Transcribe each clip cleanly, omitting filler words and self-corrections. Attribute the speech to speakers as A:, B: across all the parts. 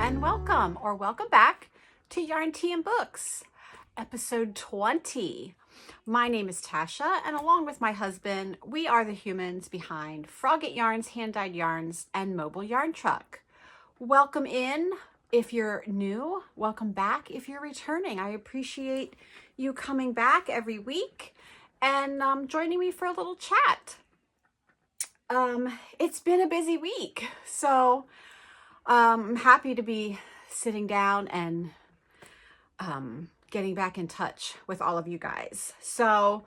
A: and welcome or welcome back to Yarn Tea and Books, episode 20. My name is Tasha, and along with my husband, we are the humans behind Frogget Yarns, Hand-Dyed Yarns, and Mobile Yarn Truck. Welcome in if you're new. Welcome back if you're returning. I appreciate you coming back every week and joining me for a little chat. It's been a busy week, so I'm happy to be sitting down and getting back in touch with all of you guys. So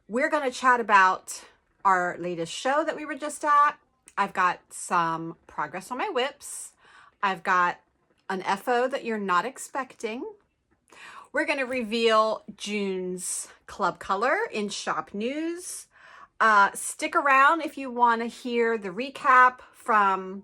A: we're going to chat about our latest show that we were just at. I've got some progress on my whips. I've got an FO that you're not expecting. We're going to reveal June's club color in shop news. Stick around if you want to hear the recap from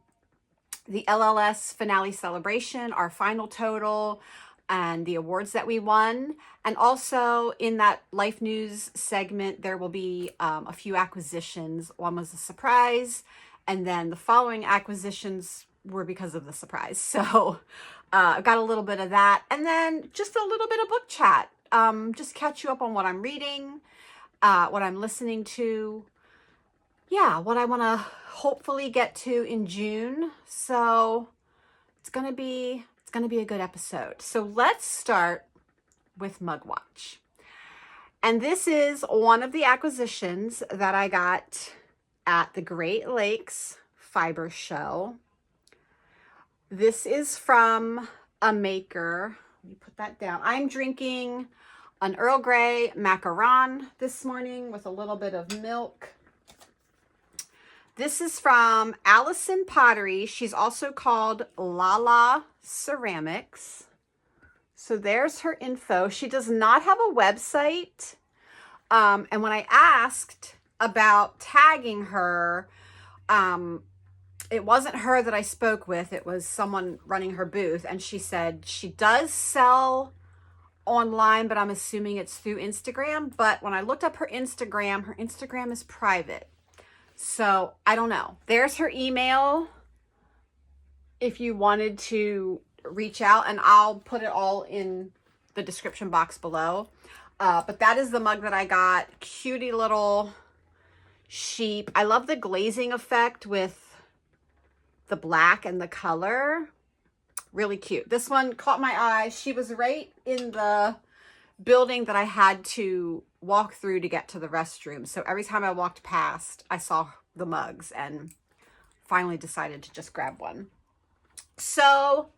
A: the LLS finale celebration, our final total, and the awards that we won. And also in that life news segment, there will be a few acquisitions. One was a surprise, and then the following acquisitions were because of the surprise. So I've got a little bit of that, and then just a little bit of book chat. Just catch you up on what I'm reading, what I'm listening to. Yeah, what I want to hopefully get to in June. So it's gonna be a good episode. So let's start with Mugwatch. And this is one of the acquisitions that I got at the Great Lakes Fiber Show. This is from a maker. Let me put that down. I'm drinking an Earl Grey macaron this morning with a little bit of milk. This is from Allison Pottery. She's also called Lala Ceramics. So there's her info. She does not have a website. And when I asked about tagging her, it wasn't her that I spoke with. It was someone running her booth. And she said she does sell online, but I'm assuming it's through Instagram. But when I looked up her Instagram is private. So I don't know. There's her email if you wanted to reach out, and I'll put it all in the description box below. But that is the mug that I got. Cutie little sheep. I love the glazing effect with the black and the color. Really cute. This one caught my eye. She was right in the building that I had to walk through to get to the restroom. So every time I walked past, I saw the mugs and finally decided to just grab one. So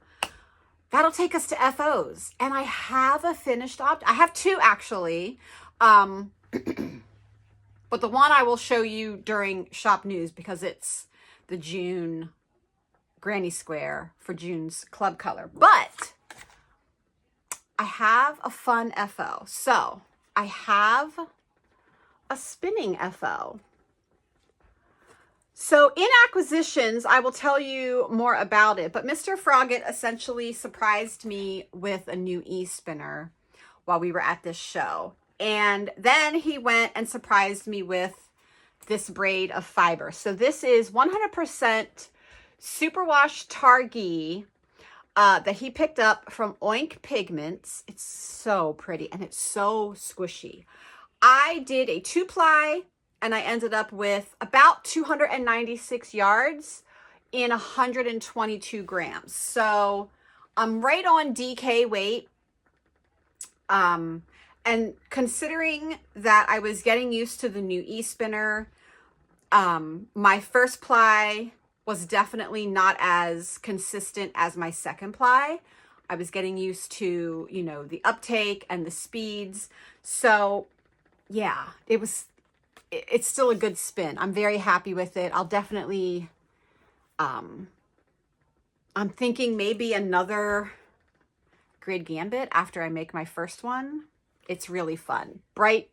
A: that'll take us to FOs. And I have a finished object. I have two actually. But the one I will show you during shop news because it's the June Granny Square for June's club color. But I have a fun FO. So I have a spinning FO. So in acquisitions, I will tell you more about it, but Mr. Frogget essentially surprised me with a new e-spinner while we were at this show. And then he went and surprised me with this braid of fiber. So this is 100% superwash Targhee that he picked up from Oink Pigments. It's so pretty and it's so squishy. I did a 2-ply and I ended up with about 296 yards in 122 grams. So I'm right on DK weight. And considering that I was getting used to the new e-spinner, my first ply was definitely not as consistent as my second ply. I was getting used to, you know, the uptake and the speeds. So yeah, it's still a good spin. I'm very happy with it. I'll definitely, I'm thinking maybe another grid gambit after I make my first one. It's really fun. Bright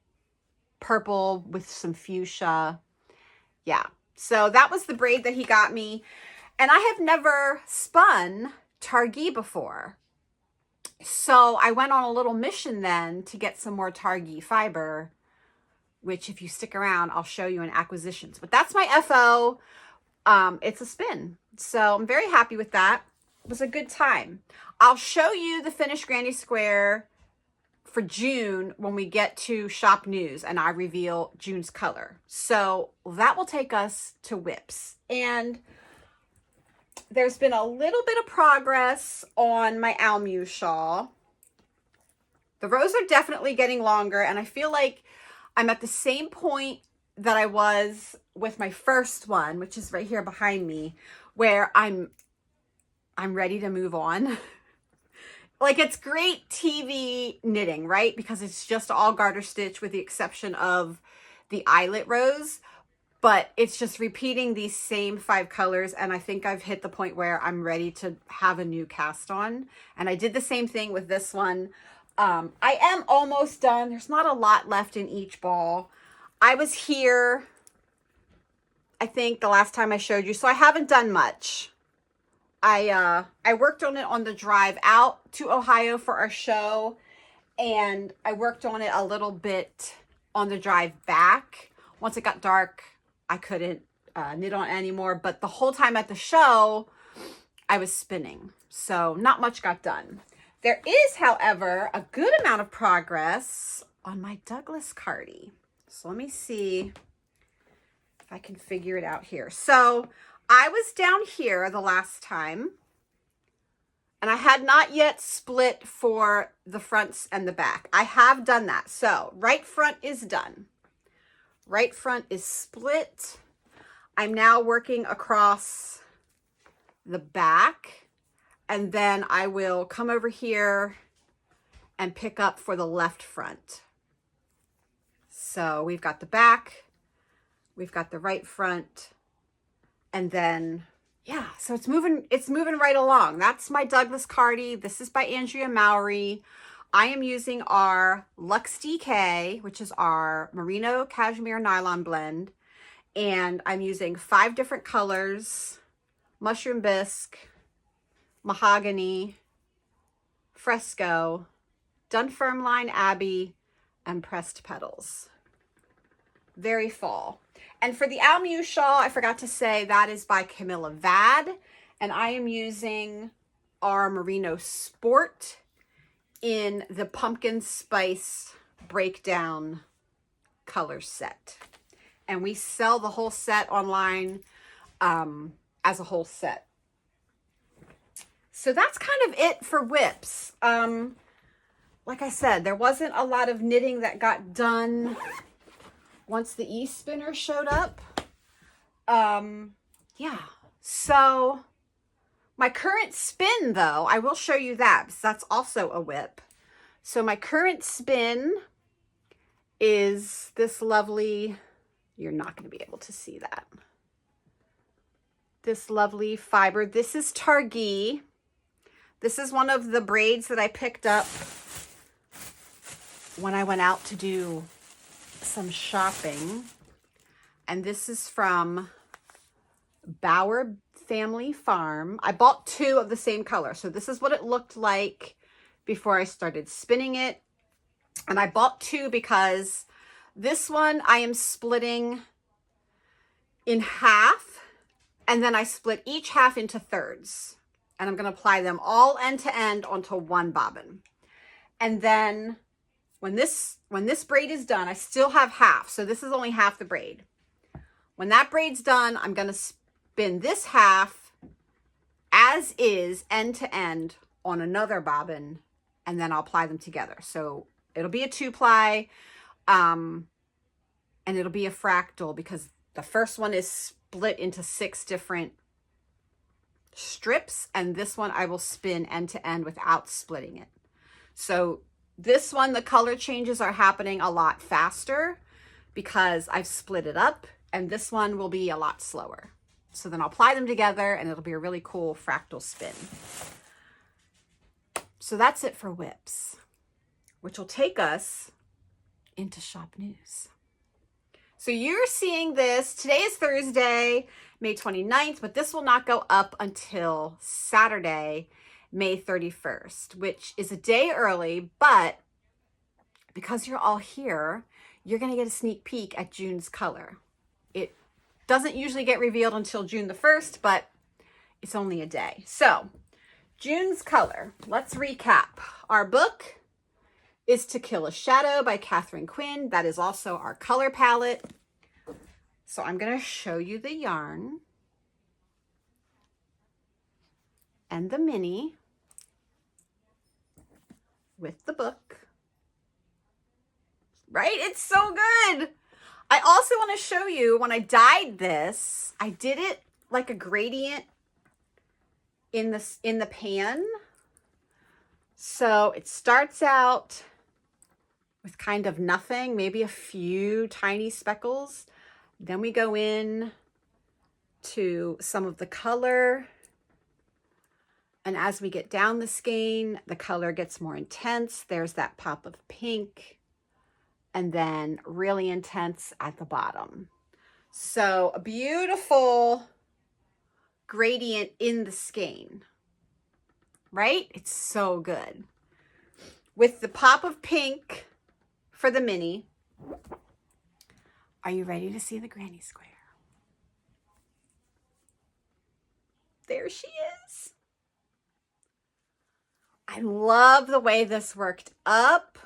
A: purple with some fuchsia. Yeah. So that was the braid that he got me. And I have never spun Targhee before. So I went on a little mission then to get some more Targhee fiber, which if you stick around, I'll show you in acquisitions. But that's my FO. It's a spin. So I'm very happy with that. was a good time. I'll show you the finished granny square for June when we get to shop news and I reveal June's color. So that will take us to whips. And there's been a little bit of progress on my Almue shawl. The rows are definitely getting longer, and I feel like I'm at the same point that I was with my first one, which is right here behind me, where I'm ready to move on. Like, it's great TV knitting, right? Because it's just all garter stitch with the exception of the eyelet rows, but it's just repeating these same 5 colors. And I think I've hit the point where I'm ready to have a new cast on. And I did the same thing with this one. I am almost done. There's not a lot left in each ball. I was here, I think, the last time I showed you, so I haven't done much. I worked on it on the drive out to Ohio for our show, and I worked on it a little bit on the drive back. Once it got dark, I couldn't knit on it anymore, but the whole time at the show, I was spinning, so not much got done. There is, however, a good amount of progress on my Douglas Cardi. So let me see if I can figure it out here. So I was down here the last time, and I had not yet split for the fronts and the back. I have done that. So right front is done. Right front is split. I'm now working across the back, and then I will come over here and pick up for the left front. So we've got the back, we've got the right front, and then, yeah, so it's moving right along. That's my Douglas Cardi. This is by Andrea Mowry. I am using our Luxe DK, which is our merino cashmere nylon blend. And I'm using 5 different colors: mushroom bisque, mahogany, fresco, Dunfermline Abbey, and pressed petals. Very fall. And for the Almue shawl, I forgot to say, that is by Camilla Vad. And I am using our Merino Sport in the pumpkin spice breakdown color set. And we sell the whole set online as a whole set. So that's kind of it for whips. Like I said, there wasn't a lot of knitting that got done once the e-spinner showed up. Yeah, so my current spin, though, I will show you that, because that's also a whip. So my current spin is this lovely, you're not going to be able to see that, this lovely fiber. This is Targhee. This is one of the braids that I picked up when I went out to do some shopping. And this is from BauerFamilyFarm. I bought 2 of the same color. So this is what it looked like before I started spinning it. And I bought 2 because this one I am splitting in half, and then I split each half into thirds. And I'm going to apply them all end to end onto one bobbin. And then when this braid is done, I still have half. So this is only half the braid. When that braid's done, I'm going to spin this half as is end to end on another bobbin, and then I'll apply them together. So it'll be a 2-ply, and it'll be a fractal because the first one is split into 6 different strips, and this one I will spin end to end without splitting it. So this one, the color changes are happening a lot faster because I've split it up, and this one will be a lot slower. So then I'll apply them together, and it'll be a really cool fractal spin. So that's it for whips, which will take us into shop news. So you're seeing this, today is Thursday, May 29th, but this will not go up until Saturday, May 31st, which is a day early, but because you're all here, you're going to get a sneak peek at June's color. It doesn't usually get revealed until June the 1st, but it's only a day. So June's color. Let's recap. Our book is To Kill a Shadow by Catherine Quinn. That is also our color palette. So I'm going to show you the yarn and the mini with the book. Right? It's so good. I also want to show you when I dyed this, I did it like a gradient in the pan. So it starts out with kind of nothing, maybe a few tiny speckles. Then we go in to some of the color. And as we get down the skein, the color gets more intense. There's that pop of pink. And then really intense at the bottom. So a beautiful gradient in the skein, right? It's so good. With the pop of pink for the mini. Are you ready to see the granny square? There she is. I love the way this worked up.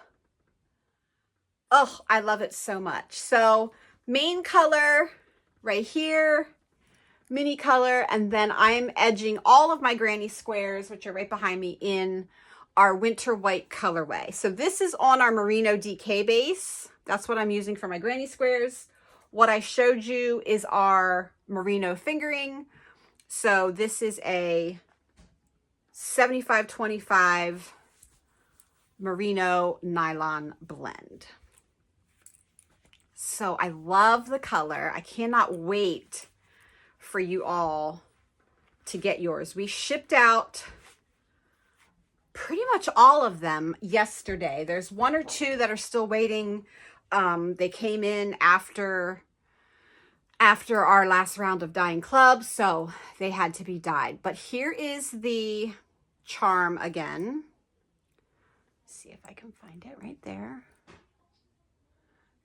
A: Oh, I love it so much. So main color right here, mini color, and then I'm edging all of my granny squares, which are right behind me, in our winter white colorway. So this is on our merino DK base. That's what I'm using for my granny squares. What I showed you is our merino fingering. So this is a 75-25 merino nylon blend. So I love the color. I cannot wait for you all to get yours. We shipped out pretty much all of them yesterday. There's one or two that are still waiting. They came in after our last round of dyeing club, so they had to be dyed. But here is the charm again. Let's see if I can find it right there.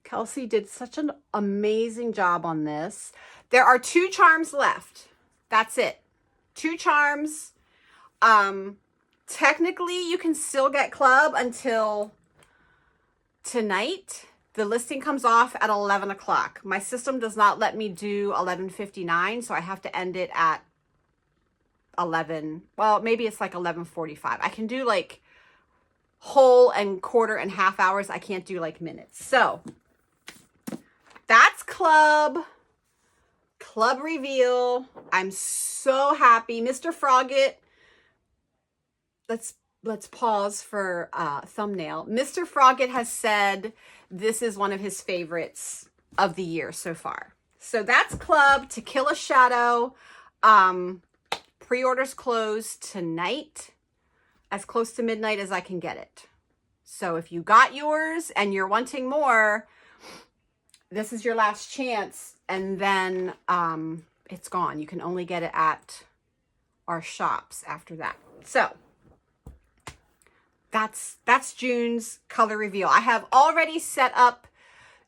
A: Kelsey did such an amazing job on this. There are 2 charms left. That's it. 2 charms. Technically, you can still get club until tonight. The listing comes off at 11 o'clock. My system does not let me do 11:59, so I have to end it at 11. Well, maybe it's like 11:45. I can do like whole and quarter and half hours. I can't do like minutes. So that's club reveal. I'm so happy. Mr. Frogget, let's pause for thumbnail. Mr. Frogget has said this is one of his favorites of the year so far. So that's club, To Kill a Shadow. Pre-orders close tonight, as close to midnight as I can get it. So if you got yours and you're wanting more, this is your last chance, and then it's gone. You can only get it at our shops after that. So that's June's color reveal. I have already set up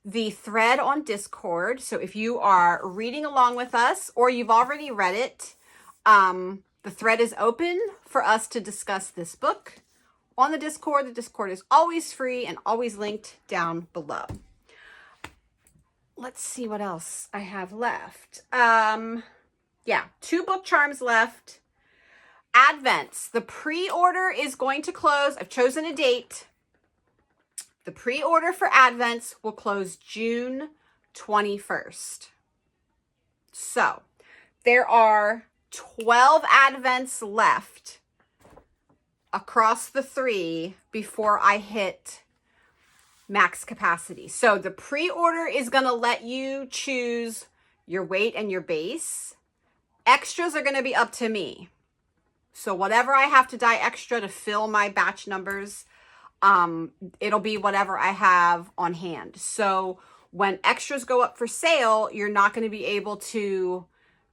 A: the thread on Discord. So if you are reading along with us or you've already read it, the thread is open for us to discuss this book on the Discord. The Discord is always free and always linked down below. Let's see what else I have left. Yeah, 2 book charms left. Advents. The pre-order is going to close. I've chosen a date. The pre-order for Advents will close June 21st. So there are 12 Advents left across the 3 before I hit max capacity. So the pre-order is going to let you choose your weight and your base. Extras are going to be up to me. So whatever I have to dye extra to fill my batch numbers, it'll be whatever I have on hand. So when extras go up for sale, you're not going to be able to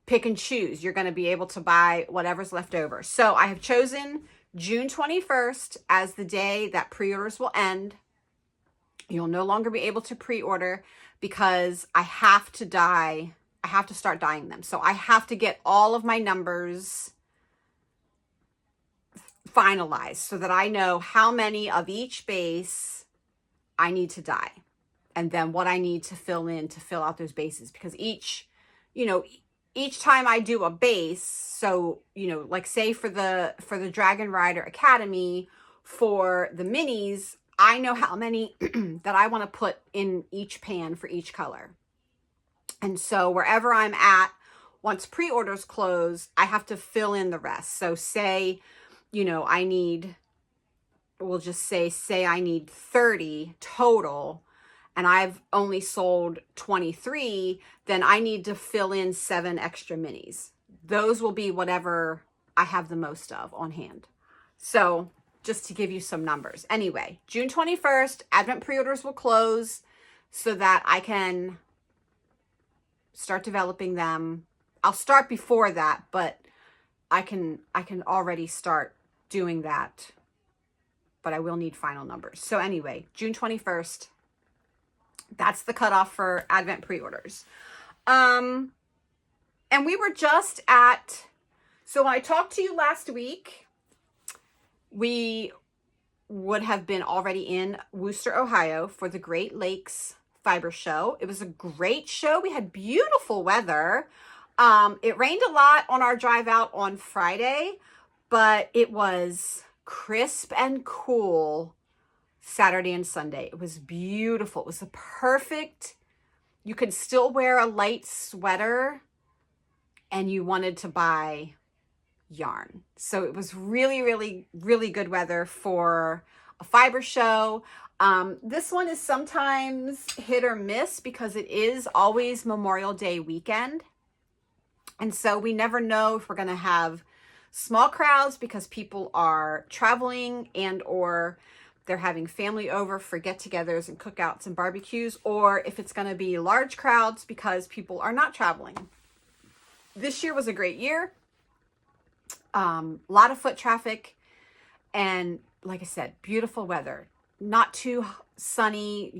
A: pick and choose. You're going to be able to buy whatever's left over. So I have chosen June 21st as the day that pre-orders will end. You'll no longer be able to pre-order because I have to dye. I have to start dyeing them. So I have to get all of my numbers finalized so that I know how many of each base I need to dye, and then what I need to fill in to fill out those bases, because each time I do a base, so, like say for the Dragon Rider Academy, for the minis, I know how many that I want to put in each pan for each color. And so wherever I'm at, once pre-orders close, I have to fill in the rest. So say, I need, we'll just say I need 30 total, and I've only sold 23, then I need to fill in 7 extra minis. Those will be whatever I have the most of on hand. So just to give you some numbers. Anyway, June 21st, Advent pre-orders will close so that I can start developing them. I'll start before that, but I can already start doing that, but I will need final numbers. So anyway, June 21st, that's the cutoff for Advent pre-orders. And we were just at, so when I talked to you last week, we would have been already in Wooster, Ohio for the Great Lakes Fiber Show. It was a great show. We had beautiful weather. It rained a lot on our drive out on Friday, but it was crisp and cool Saturday and Sunday. It was beautiful. It was a perfect, you could still wear a light sweater and you wanted to buy yarn. So it was really, really, really good weather for a fiber show. This one is sometimes hit or miss because it is always Memorial Day weekend. And so we never know if we're going to have small crowds because people are traveling and or they're having family over for get-togethers and cookouts and barbecues, or if it's going to be large crowds because people are not traveling. This year was a great year. A lot of foot traffic, and like I said, beautiful weather. Not too sunny,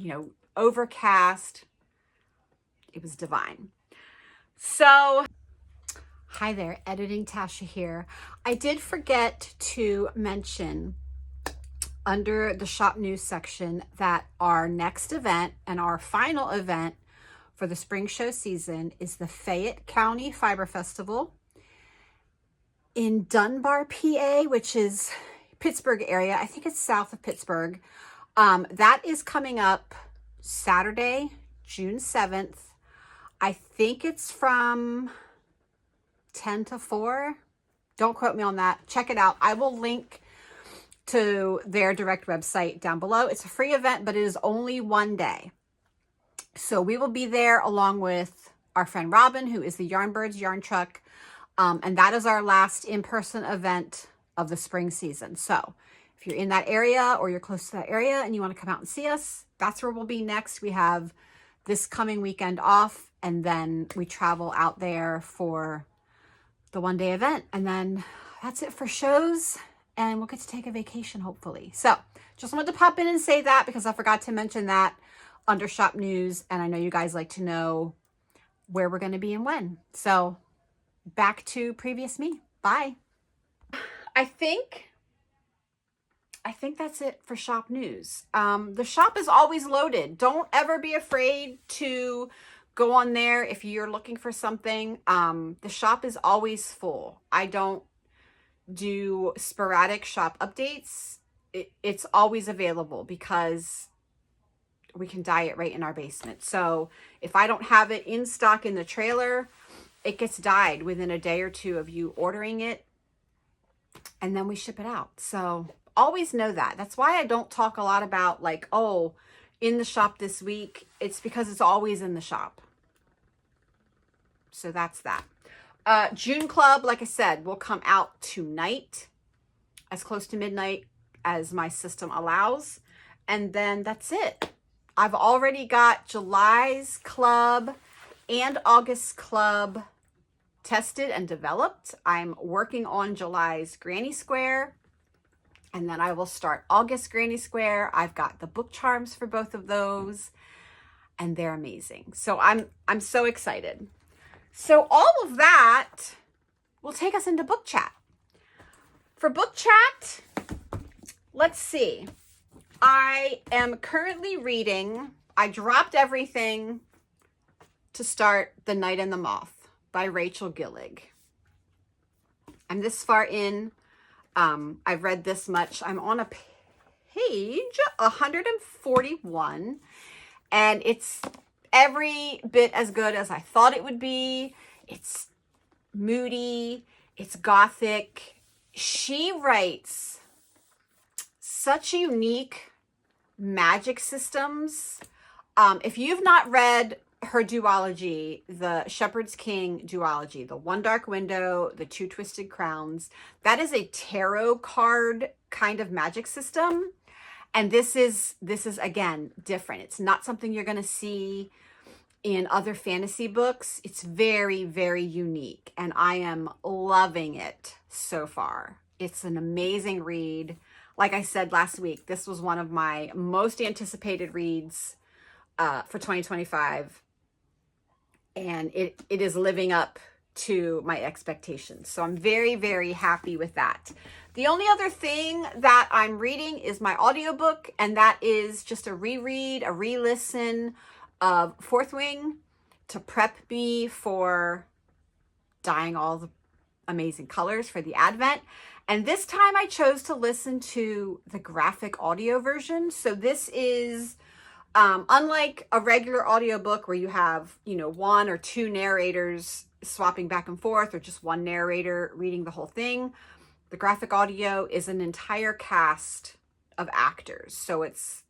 A: overcast. It was divine. So, hi there, Editing Tasha here. I did forget to mention under the shop news section that our next event and our final event for the spring show season is the Fayette County Fiber Festival in Dunbar, PA, which is Pittsburgh area. I think it's south of Pittsburgh. That is coming up Saturday, June 7th. I think it's from 10 to 4. Don't quote me on that. Check it out. I will link to their direct website down below. It's a free event, but it is only one day. So we will be there along with our friend Robin, who is the Yarnbyrds yarn truck. And that is our last in-person event of the spring season. So if you're in that area or you're close to that area and you want to come out and see us, that's where we'll be next. We have this coming weekend off, and then we travel out there for the one-day event. And then that's it for shows, and we'll get to take a vacation, hopefully. So just wanted to pop in and say that because I forgot to mention that under shop news, and I know you guys like to know where we're going to be and when. So back to previous me. Bye. I think that's it for shop news. The shop is always loaded. Don't ever be afraid to go on there if you're looking for something. The shop is always full. I don't do sporadic shop updates. It's always available because we can dye it right in our basement. So if I don't have it in stock in the trailer, it gets dyed within a day or two of you ordering it, and then we ship it out. So always know that. That's why I don't talk a lot about like, oh, in the shop this week. It's because it's always in the shop. So that's that. June Club, like I said, will come out tonight, as close to midnight as my system allows. And then that's it. I've already got July's club and August club tested and developed. I'm working on July's Granny Square, and then I will start August Granny Square. I've got the book charms for both of those, and they're amazing. So I'm so excited. So all of that will take us into book chat. For book chat, let's see. I am currently reading, I dropped everything to start The Night and the Moth by Rachel Gillig. I'm this far in. I've read this much. I'm on a page 141, and it's every bit as good as I thought it would be. It's moody. It's gothic. She writes such unique magic systems. If you've not read her duology, the Shepherd's King duology, the One Dark Window, the Two Twisted Crowns, that is a tarot card kind of magic system. And this is again different. It's not something you're going to see in other fantasy books. It's very, very unique, and I am loving it so far. It's an amazing read. Like I said last week, this was one of my most anticipated reads for 2025. And it is living up to my expectations. So I'm very, very happy with that. The only other thing that I'm reading is my audiobook, and that is just a reread, a re-listen of Fourth Wing to prep me for dyeing all the amazing colors for the Advent. And this time I chose to listen to the graphic audio version. So this is unlike a regular audiobook where you have, one or two narrators swapping back and forth, or just one narrator reading the whole thing. The graphic audio is an entire cast of actors. So it's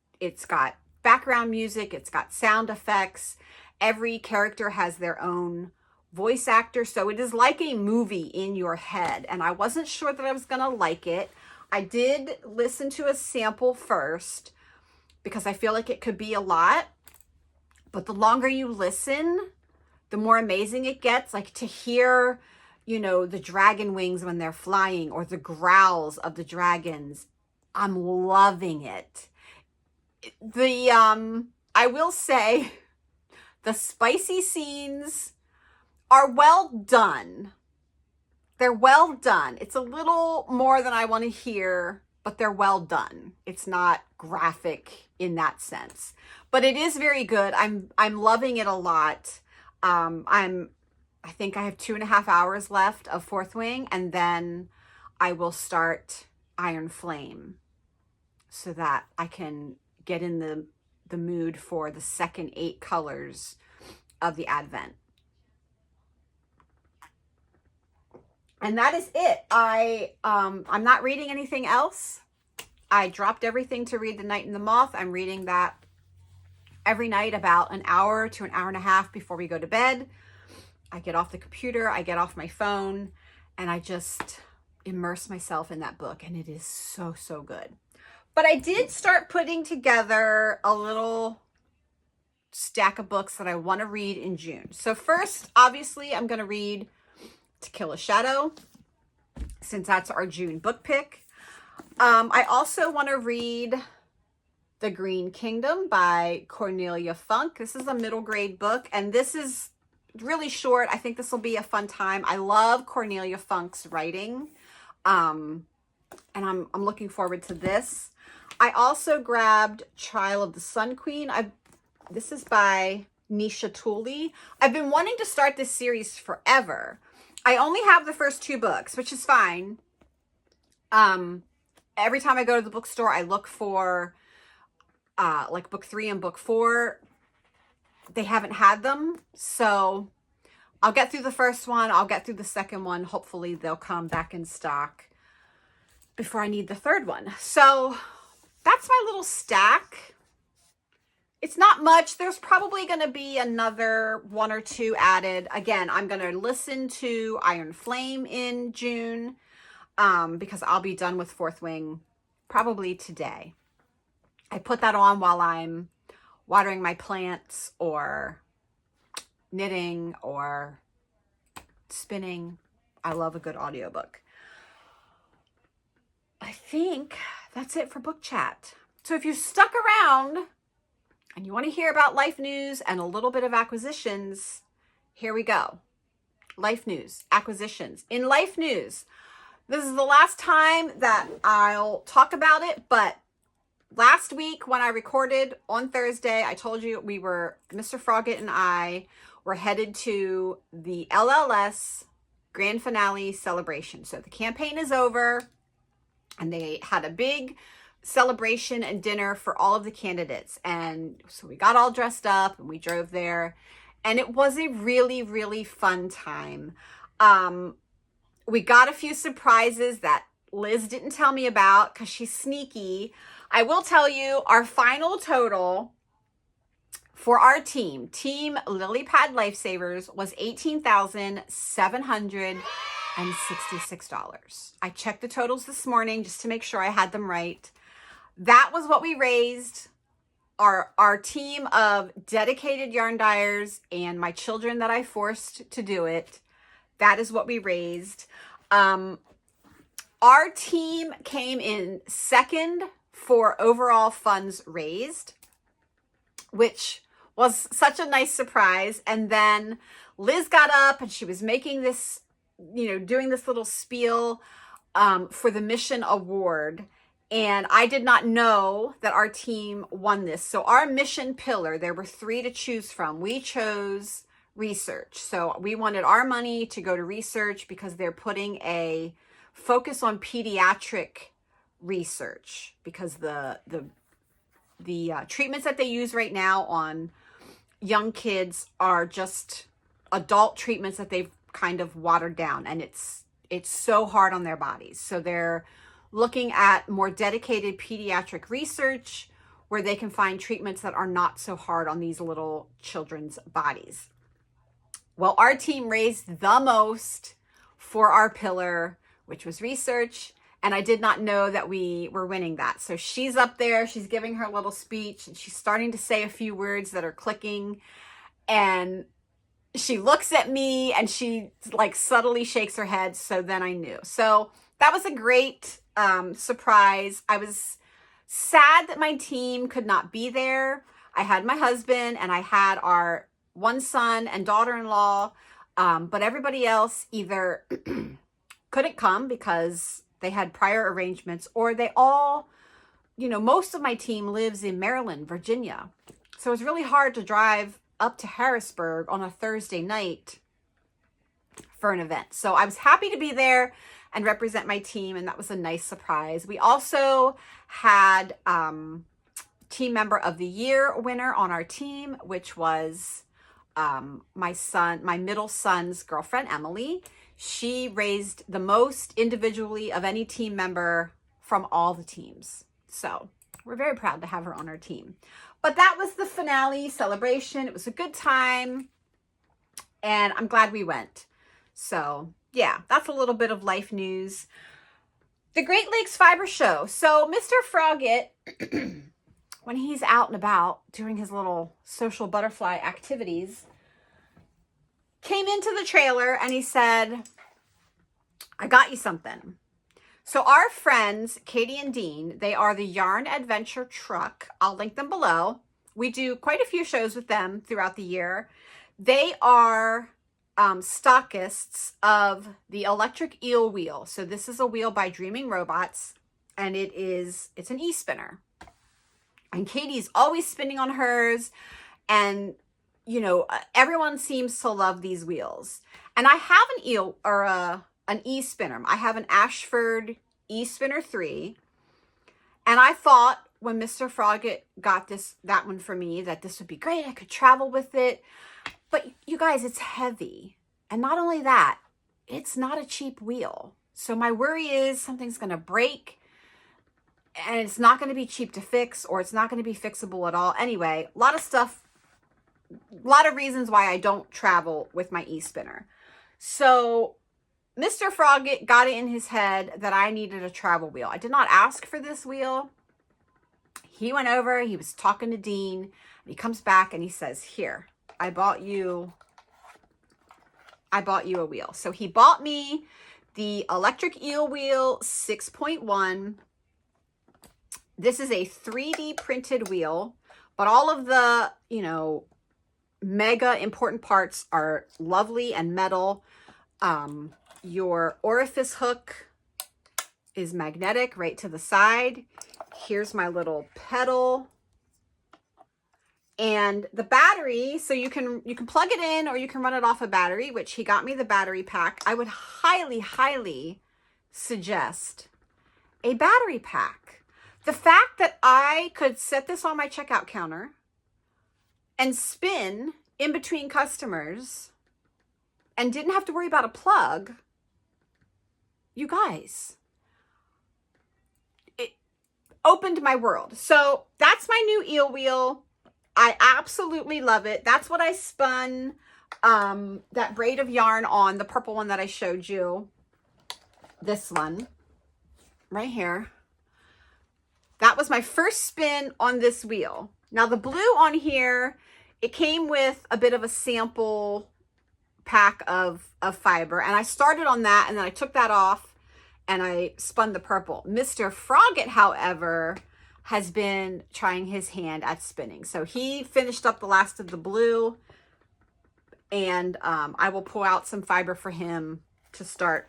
A: got background music, it's got sound effects. Every character has their own voice actor. So it is like a movie in your head. And I wasn't sure that I was going to like it. I did listen to a sample first, because I feel like it could be a lot. But the longer you listen, the more amazing it gets. Like to hear, the dragon wings when they're flying, or the growls of the dragons. I'm loving it. I will say, the spicy scenes are well done. They're well done. It's a little more than I want to hear, but they're well done. It's not graphic in that sense, but it is very good. I'm loving it a lot. I think I have 2.5 hours left of Fourth Wing, and then I will start Iron Flame so that I can get in the mood for the second 8 colors of the Advent. And that is it. I'm not reading anything else. I dropped everything to read The Night and the Moth. I'm reading that every night about an hour to an hour and a half before we go to bed. I get off the computer, I get off my phone, and I just immerse myself in that book. And it is so, so good. But I did start putting together a little stack of books that I want to read in June. So first, obviously, I'm going to read To Kill a Shadow, since that's our June book pick. I also want to read The Green Kingdom by Cornelia Funk. This is a middle grade book, and this is really short. I think this will be a fun time. I love Cornelia Funk's writing, and I'm looking forward to this. I also grabbed Trial of the Sun Queen. This is by Nisha Tooley. I've been wanting to start this series forever. I only have the first 2 books, which is fine. Every time I go to the bookstore, I look for like book 3 and book 4. They haven't had them, so I'll get through the first one. I'll get through the second one. Hopefully they'll come back in stock before I need the third one. So that's my little stack. It's not much. There's probably going to be another 1 or 2 added. Again, I'm going to listen to Iron Flame in June because I'll be done with Fourth Wing probably today. I put that on while I'm watering my plants or knitting or spinning. I love a good audiobook. I think that's it for book chat. So if you stuck around and you want to hear about life news and a little bit of acquisitions, here we go. Life news, acquisitions. In life news, this is the last time that I'll talk about it, but last week when I recorded on Thursday, I told you Mr. Froggett and I were headed to the LLS grand finale celebration. So the campaign is over and they had a big celebration and dinner for all of the candidates. And so we got all dressed up and we drove there, and it was a really, really fun time. We got a few surprises that Liz didn't tell me about because she's sneaky. I will tell you our final total for our team Lily Pad Lifesavers, was $18,766. I checked the totals this morning just to make sure I had them right. That was what we raised. Our team of dedicated yarn dyers and my children that I forced to do it, that is what we raised. Our team came in second for overall funds raised, which was such a nice surprise. And then Liz got up and she was making this, doing this little spiel for the mission award. And I did not know that our team won this. So our mission pillar, there were 3 to choose from. We chose research. So we wanted our money to go to research because they're putting a focus on pediatric research, because the treatments that they use right now on young kids are just adult treatments that they've kind of watered down, and it's so hard on their bodies. So they're looking at more dedicated pediatric research where they can find treatments that are not so hard on these little children's bodies. Well, our team raised the most for our pillar, which was research, and I did not know that we were winning that. So she's up there, she's giving her little speech, and she's starting to say a few words that are clicking, and she looks at me and she like subtly shakes her head. So then I knew. So that was a great surprise. I was sad that my team could not be there. I had my husband and I had our one son and daughter-in-law, but everybody else either couldn't come because they had prior arrangements, or they all, most of my team lives in Maryland, Virginia. So it's really hard to drive up to Harrisburg on a Thursday night for an event. So I was happy to be there and represent my team, and that was a nice surprise. We also had Team Member of the Year winner on our team, which was my middle son's girlfriend, Emily. She raised the most individually of any team member from all the teams. So we're very proud to have her on our team. But that was the finale celebration. It was a good time, and I'm glad we went. So yeah, that's a little bit of life news. The Great Lakes Fiber Show. So Mr. Froggett, when he's out and about doing his little social butterfly activities, came into the trailer and he said, I got you something. So our friends, Katie and Dean, they are the Yarn Adventure Truck. I'll link them below. We do quite a few shows with them throughout the year. They are stockists of the electric eel wheel. So this is a wheel by Dreaming Robots, and it's an e-spinner. And Katie's always spinning on hers, and everyone seems to love these wheels. And I have an e-spinner. I have an Ashford e-spinner 3, and I thought when Mr. Froggett got that one for me, that this would be great. I could travel with it. But you guys, it's heavy. And not only that, it's not a cheap wheel. So my worry is something's going to break, and it's not going to be cheap to fix, or it's not going to be fixable at all. Anyway, a lot of reasons why I don't travel with my e-spinner. So Mr. Froggett got it in his head that I needed a travel wheel. I did not ask for this wheel. He went over, he was talking to Dean, and he comes back and he says, here, I bought you a wheel. So he bought me the Electric Eel Wheel 6.1. This is a 3D printed wheel, but all of the, mega important parts are lovely and metal. Your orifice hook is magnetic right to the side. Here's my little pedal. And the battery, so you can plug it in or you can run it off a battery, which he got me the battery pack. I would highly, highly suggest a battery pack. The fact that I could set this on my checkout counter and spin in between customers and didn't have to worry about a plug, you guys, it opened my world. So that's my new eel wheel. I absolutely love it. That's what I spun that braid of yarn on, the purple one that I showed you. This one right here. That was my first spin on this wheel. Now the blue on here, it came with a bit of a sample pack of fiber, and I started on that, and then I took that off and I spun the purple. Mr. Frogget, however, has been trying his hand at spinning. So he finished up the last of the blue, and I will pull out some fiber for him to start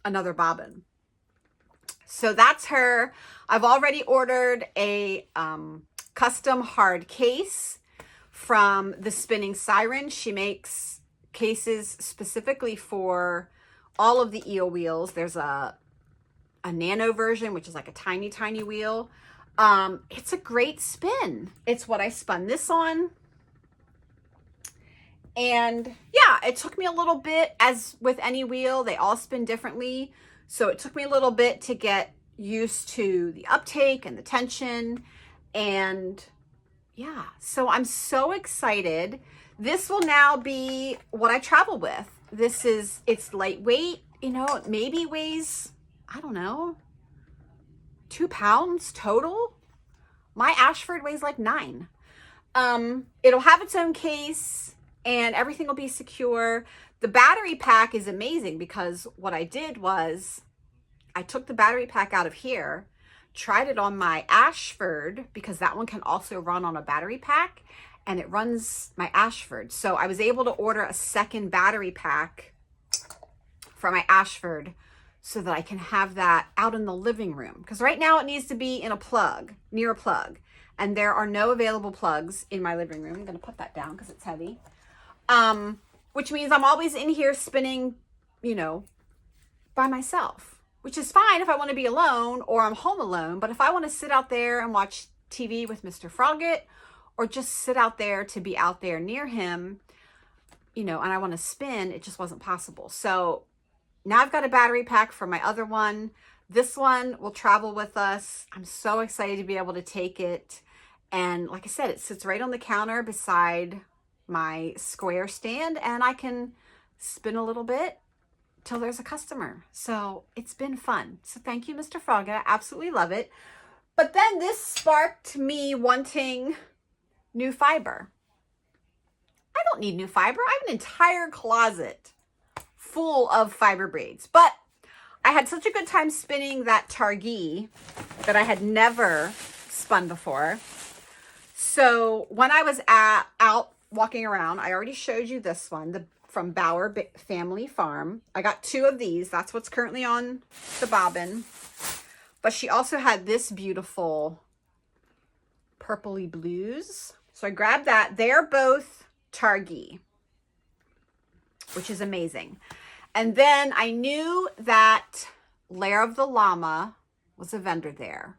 A: another bobbin. So that's her. I've already ordered a custom hard case from the Spinning Siren. She makes cases specifically for all of the eel wheels. There's a nano version, which is like a tiny, tiny wheel. It's a great spin. It's what I spun this on. And yeah, it took me a little bit, as with any wheel, they all spin differently. So it took me a little bit to get used to the uptake and the tension. And yeah, so I'm so excited. This will now be what I travel with. It's lightweight, you know, it maybe weighs, I don't know, 2 pounds total. My Ashford weighs like 9. It'll have its own case and everything will be secure. The battery pack is amazing because what I did was I took the battery pack out of here, tried it on my Ashford because that one can also run on a battery pack, and it runs my Ashford. So I was able to order a second battery pack for my Ashford so that I can have that out in the living room. Because right now it needs to be in a plug, near a plug. And there are no available plugs in my living room. I'm going to put that down because it's heavy. Which means I'm always in here spinning, you know, by myself. Which is fine if I want to be alone or I'm home alone. But if I want to sit out there and watch TV with Mr. Frogget, or just sit out there to be out there near him, you know, and I want to spin, it just wasn't possible. So now I've got a battery pack for my other one. This one will travel with us. I'm so excited to be able to take it. And like I said, it sits right on the counter beside my square stand, and I can spin a little bit till there's a customer. So it's been fun. So thank you, Mr. Frogget. I absolutely love it. But then this sparked me wanting new fiber. I don't need new fiber. I have an entire closet full of fiber braids, but I had such a good time spinning that Targhee that I had never spun before. So when I was out walking around, I already showed you this one, from BauerFamilyFarm. I got 2 of these. That's what's currently on the bobbin. But she also had this beautiful purpley blues. So I grabbed that. They're both Targhee, which is amazing. And then I knew that Lair of the Llama was a vendor there.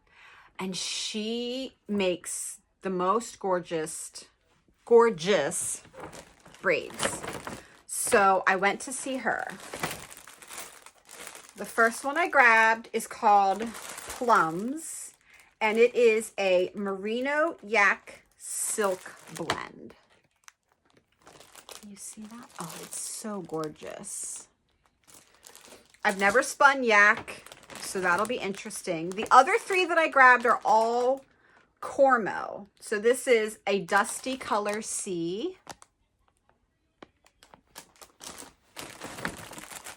A: And she makes the most gorgeous braids. So I went to see her. The first one I grabbed is called Plums, and it is a merino yak silk blend. Can you see that? Oh, it's so gorgeous. I've never spun yak, so that'll be interesting. The other 3 that I grabbed are all Cormo. So this is a dusty color C.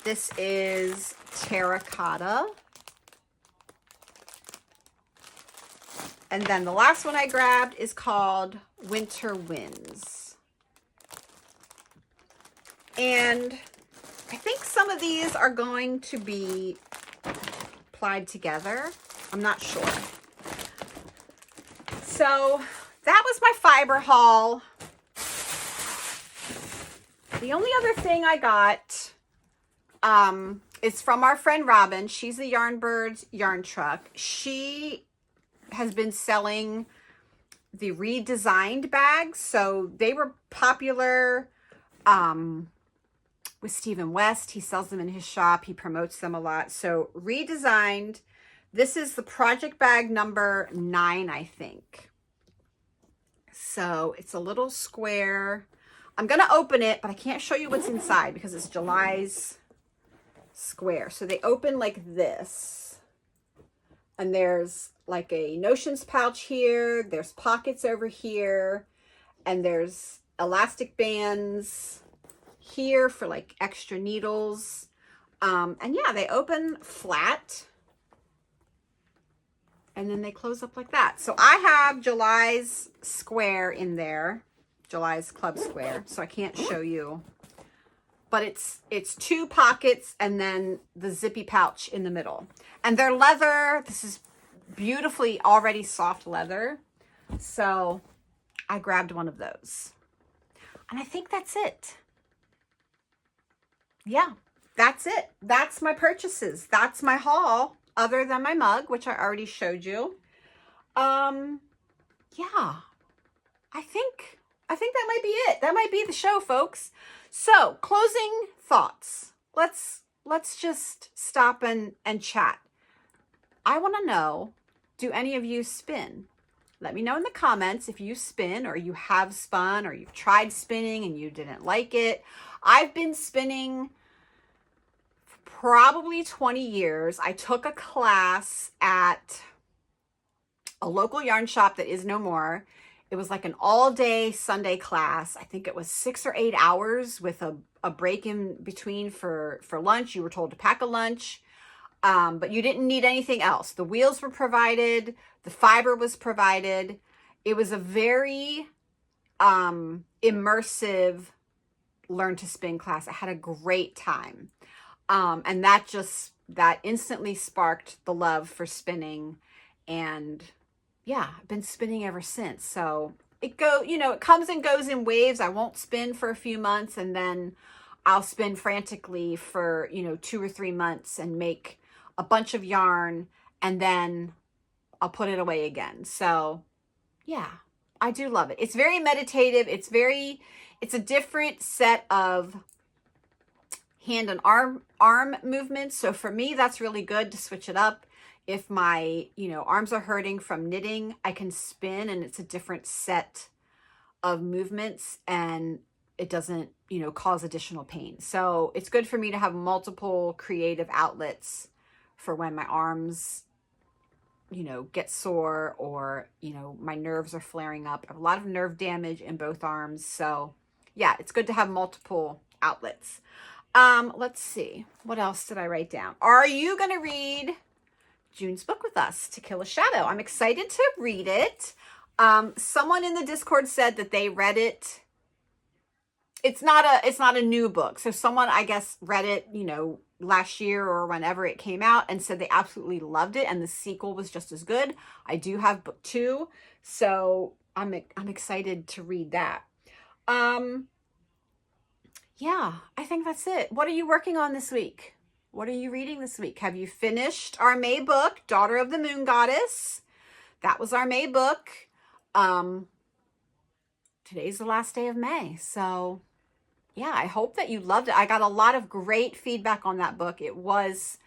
A: This is terracotta. And then the last one I grabbed is called Winter Winds. And I think some of these are going to be supplied together. I'm not sure. So that was my fiber haul. The only other thing I got is from our friend Robin. She's the Yarnbyrds yarn truck. She has been selling the redesigned bags. So they were popular with Stephen West. He sells them in his shop. He promotes them a lot. So redesigned. This is the project bag number 9, I think. So it's a little square. I'm going to open it, but I can't show you what's inside because it's July's square. So they open like this. And there's like a notions pouch here. There's pockets over here. And there's elastic bands here for like extra needles. And yeah, they open flat. And then they close up like that. So I have July's square in there. July's club square. So I can't show you. But it's 2 pockets and then the zippy pouch in the middle. And they're leather. This is beautifully already soft leather. So I grabbed one of those. And I think that's it. Yeah, that's it. That's my purchases. That's my haul, other than my mug, which I already showed you. Yeah, I think that might be it. That might be the show, folks. So, closing thoughts. Let's just stop and chat. I want to know, do any of you spin? Let me know in the comments if you spin or you have spun or you've tried spinning and you didn't like it. I've been spinning for probably 20 years. I took a class at a local yarn shop that is no more. It was like an all-day Sunday class. I think it was 6 or 8 hours with a break in between for lunch. You were told to pack a lunch, but you didn't need anything else. The wheels were provided. The fiber was provided. It was a very immersive learn to spin class. I had a great time. And that instantly sparked the love for spinning. And yeah, I've been spinning ever since. So it comes and goes in waves. I won't spin for a few months and then I'll spin frantically for, 2 or 3 months and make a bunch of yarn and then I'll put it away again. So yeah, I do love it. It's very meditative. It's a different set of hand and arm movements. So for me, that's really good to switch it up. If my, arms are hurting from knitting, I can spin and it's a different set of movements and it doesn't, cause additional pain. So it's good for me to have multiple creative outlets for when my arms, get sore or, my nerves are flaring up. I have a lot of nerve damage in both arms. So yeah, it's good to have multiple outlets. Let's see. What else did I write down? Are you going to read June's book with us, To Kill a Shadow? I'm excited to read it. Someone in the Discord said that they read it. It's not a new book. So someone, I guess, read it, last year or whenever it came out and said they absolutely loved it. And the sequel was just as good. I do have book 2. So I'm excited to read that. Yeah, I think that's it. What are you working on this week? What are you reading this week? Have you finished our May book, Daughter of the Moon Goddess? That was our May book. Today's the last day of May. So yeah, I hope that you loved it. I got a lot of great feedback on that book. It was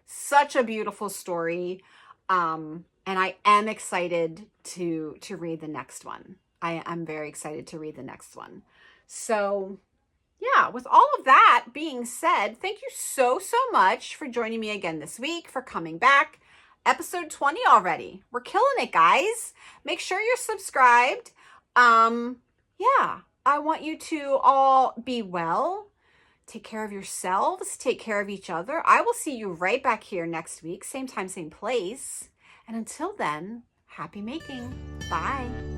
A: such a beautiful story. And I am excited to read the next one. I'm very excited to read the next one. So yeah, with all of that being said, thank you so much for joining me again this week, for coming back. Episode 20 already. We're killing it, guys. Make sure you're subscribed. Yeah, I want you to all be well. Take care of yourselves. Take care of each other. I will see you right back here next week. Same time, same place. And until then, happy making. Bye.